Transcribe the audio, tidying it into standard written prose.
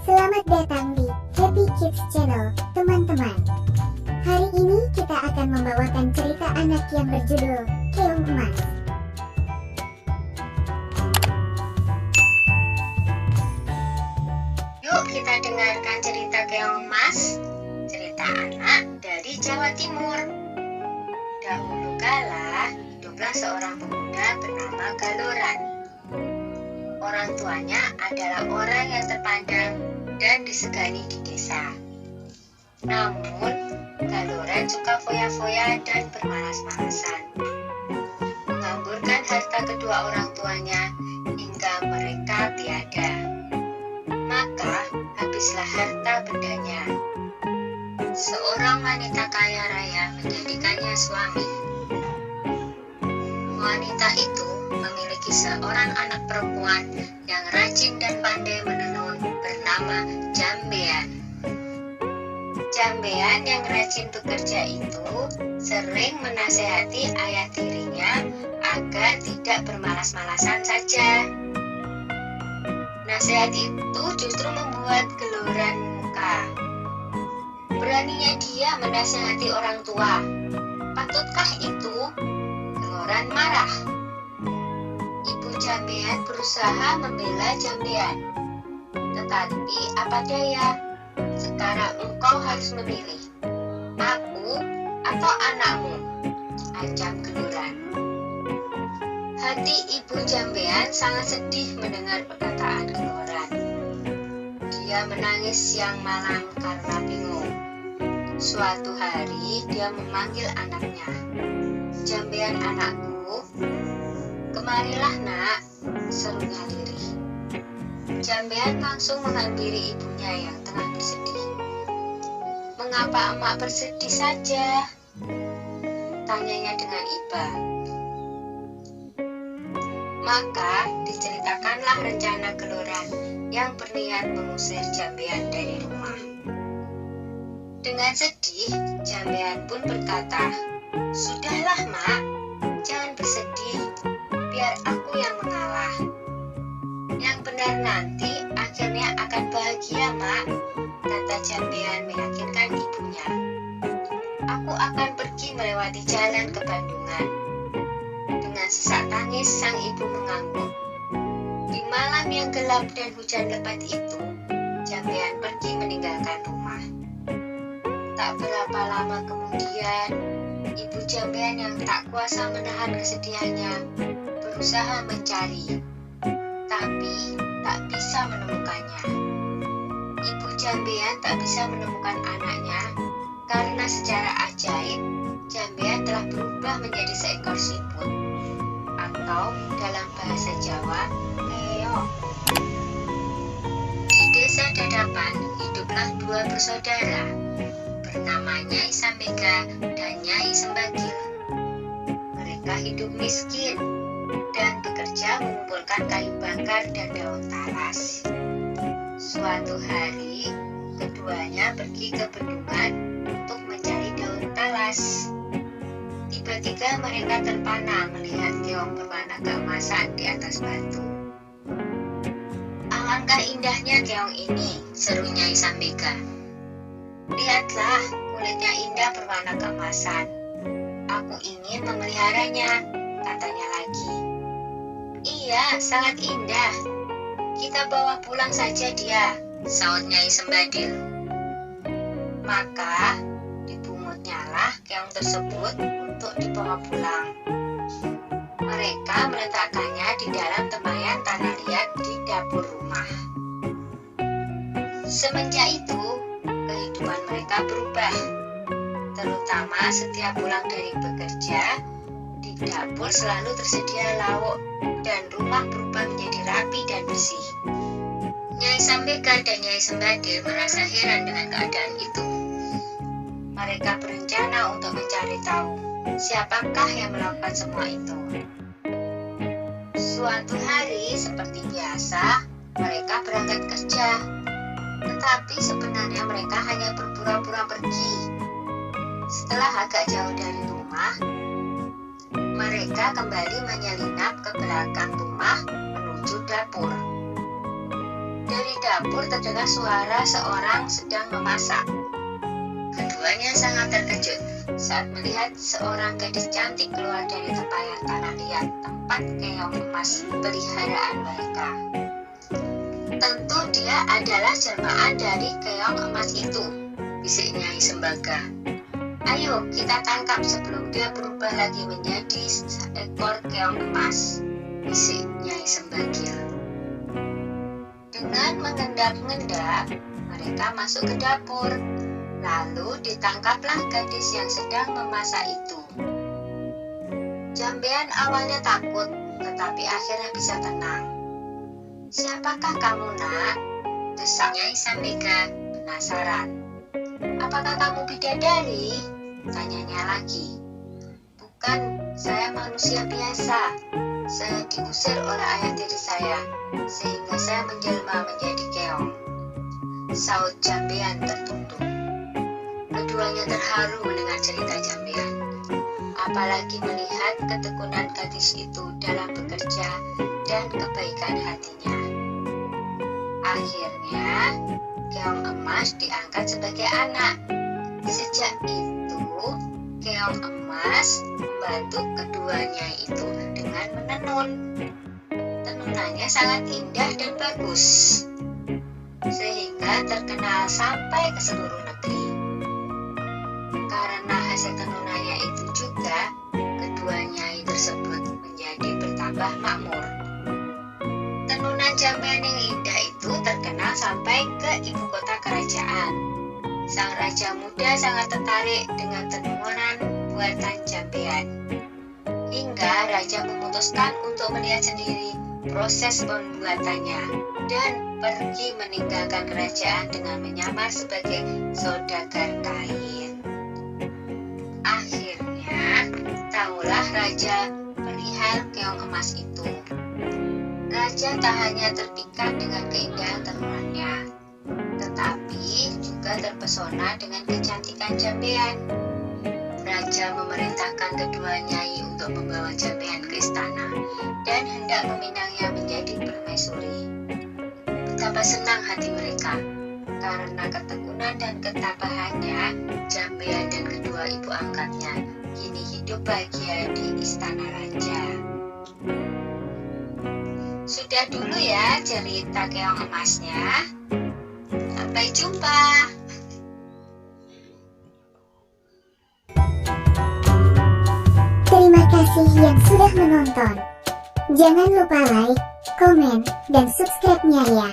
Selamat datang di Happy Kids Channel, teman-teman. Hari ini kita akan membawakan cerita anak yang berjudul Keong Emas. Yuk kita dengarkan cerita Keong Emas, cerita anak dari Jawa Timur. Dahulu kala, hiduplah seorang pemuda bernama Galoran. Orang tuanya adalah orang yang terpandang dan disegani di desa. Namun, Galoran suka foya-foya dan bermalas-malasan, mengamburkan harta kedua orang tuanya hingga mereka tiada. Maka, habislah harta bendanya. Seorang wanita kaya raya menjadikannya suami. Wanita itu memiliki seorang anak perempuan yang rajin dan pandai menenun bernama Jambean. Jambean yang rajin bekerja itu sering menasehati ayah tirinya agar tidak bermalas-malasan saja. Nasihat itu justru membuat Galoran muka. Beraninya dia menasehati orang tua. Patutkah itu? Galoran marah. Ibu Jambean berusaha membela Jambean. Tetapi apa daya, sekarang engkau harus memilih, aku atau anakmu, ancam Galoran. Hati ibu Jambean sangat sedih mendengar perkataan Galoran. Dia menangis siang malam karena bingung. Suatu hari dia memanggil anaknya. Jambean anakku, kemarilah nak, serunya lirih. Jambean langsung menghampiri ibunya yang tengah bersedih. Mengapa emak bersedih saja? Tanyanya dengan iba. Maka diceritakanlah rencana Galoran yang berniat mengusir Jambean dari rumah. Dengan sedih, Jambean pun berkata, "Sudahlah mak, jangan bersedih, biar aku yang mengalah. Yang benar nanti akhirnya akan bahagia mak," kata Jambean meyakinkan ibunya. "Aku akan pergi melewati jalan ke Bandungan." Dengan sesak tangis sang ibu mengangguk. Di malam yang gelap dan hujan lebat itu, Jambean pergi meninggalkan rumah. Tak berapa lama kemudian, ibu Jambean yang tak kuasa menahan kesedihannya berusaha mencari, tapi tak bisa menemukannya. Ibu Jambean tak bisa menemukan anaknya karena secara ajaib Jambean telah berubah menjadi seekor siput, atau dalam bahasa Jawa, keong. Di desa Dadapan hiduplah dua bersaudara, bernama Nyai Sambega dan Nyai Sembagil. Mereka hidup miskin dan bekerja mengumpulkan kayu bakar dan daun talas. Suatu hari, keduanya pergi ke bendungan untuk mencari daun talas. Tiba-tiba mereka terpana melihat keong berwarna keemasan di atas batu. "Alangkah indahnya keong ini," seru Nyai Sambega. "Lihatlah, kulitnya indah berwarna keemasan. Aku ingin memeliharanya," katanya lagi. "Iya, sangat indah. Kita bawa pulang saja dia," saut Nyai Sembadil. Maka dipunguttnyalah keong tersebut untuk dibawa pulang. Mereka meletakkannya di dalam tempayan tanah liat di dapur rumah. Semenjak itu, kehidupan mereka berubah. Terutama setiap pulang dari bekerja, di dapur selalu tersedia lauk dan rumah berubah menjadi rapi dan bersih. Nyai Sambega dan Nyai Sembadil merasa heran dengan keadaan itu. Mereka berencana untuk mencari tahu siapakah yang melakukan semua itu. Suatu hari seperti biasa, mereka berangkat kerja. Tetapi sebenarnya mereka hanya berpura-pura pergi. Setelah agak jauh dari rumah, mereka kembali menyelinap ke belakang rumah menuju dapur. Dari dapur dapur terdengar suara seorang sedang memasak. Keduanya sangat terkejut saat melihat seorang gadis cantik keluar dari tempayan tanah liat tempat keong emas peliharaan mereka. Tentu dia adalah jelmaan dari keong emas itu, bisik Nyai Sembaga. Ayo kita tangkap sebelum dia berubah lagi menjadi seekor keong emas, bisik Nyai Sembagil. Dengan mengendap-endap, mereka masuk ke dapur. Lalu ditangkaplah gadis yang sedang memasak itu. Jambean awalnya takut, tetapi akhirnya bisa tenang. "Siapakah kamu, nak?" desak Nyai Sambega penasaran. "Apakah kamu bidadari?" tanyanya lagi. "Bukan, saya manusia biasa. Saya diusir oleh ayah tiri saya, sehingga saya menjelma menjadi keong," saut Jambean tertundung. Keduanya terharu mendengar cerita Jambean, apalagi melihat ketekunan gadis itu dalam bekerja dan kebaikan hatinya. Akhirnya, keong emas diangkat sebagai anak. Sejak itu, keong emas membantu keduanya itu dengan menenun. Tenunannya sangat indah dan bagus, sehingga terkenal sampai ke seluruh negeri. Karena hasil tenunannya itu juga, kedua nyai tersebut menjadi bertambah makmur. Tenunan Jambean yang indah itu terkenal sampai ke ibu kota kerajaan. Sang raja muda sangat tertarik dengan tenunan buatan Jambean. Hingga raja memutuskan untuk melihat sendiri proses pembuatannya dan pergi meninggalkan kerajaan dengan menyamar sebagai saudagar kain. Akhirnya, tahulah raja perihal keong emas itu. Raja tak hanya terpikat dengan keindahan tenunannya, tetapi juga terpesona dengan kecantikan Jambean. Raja memerintahkan kedua nyai untuk membawa Jambean ke istana dan hendak meminangnya menjadi permaisuri. Betapa senang hati mereka, karena ketekunan dan ketabahannya, Jambean dan kedua ibu angkatnya kini hidup bahagia di istana raja. Sudah dulu ya cerita keong emasnya. Sampai jumpa. Terima kasih yang sudah menonton. Jangan lupa like, komen, dan subscribe-nya ya.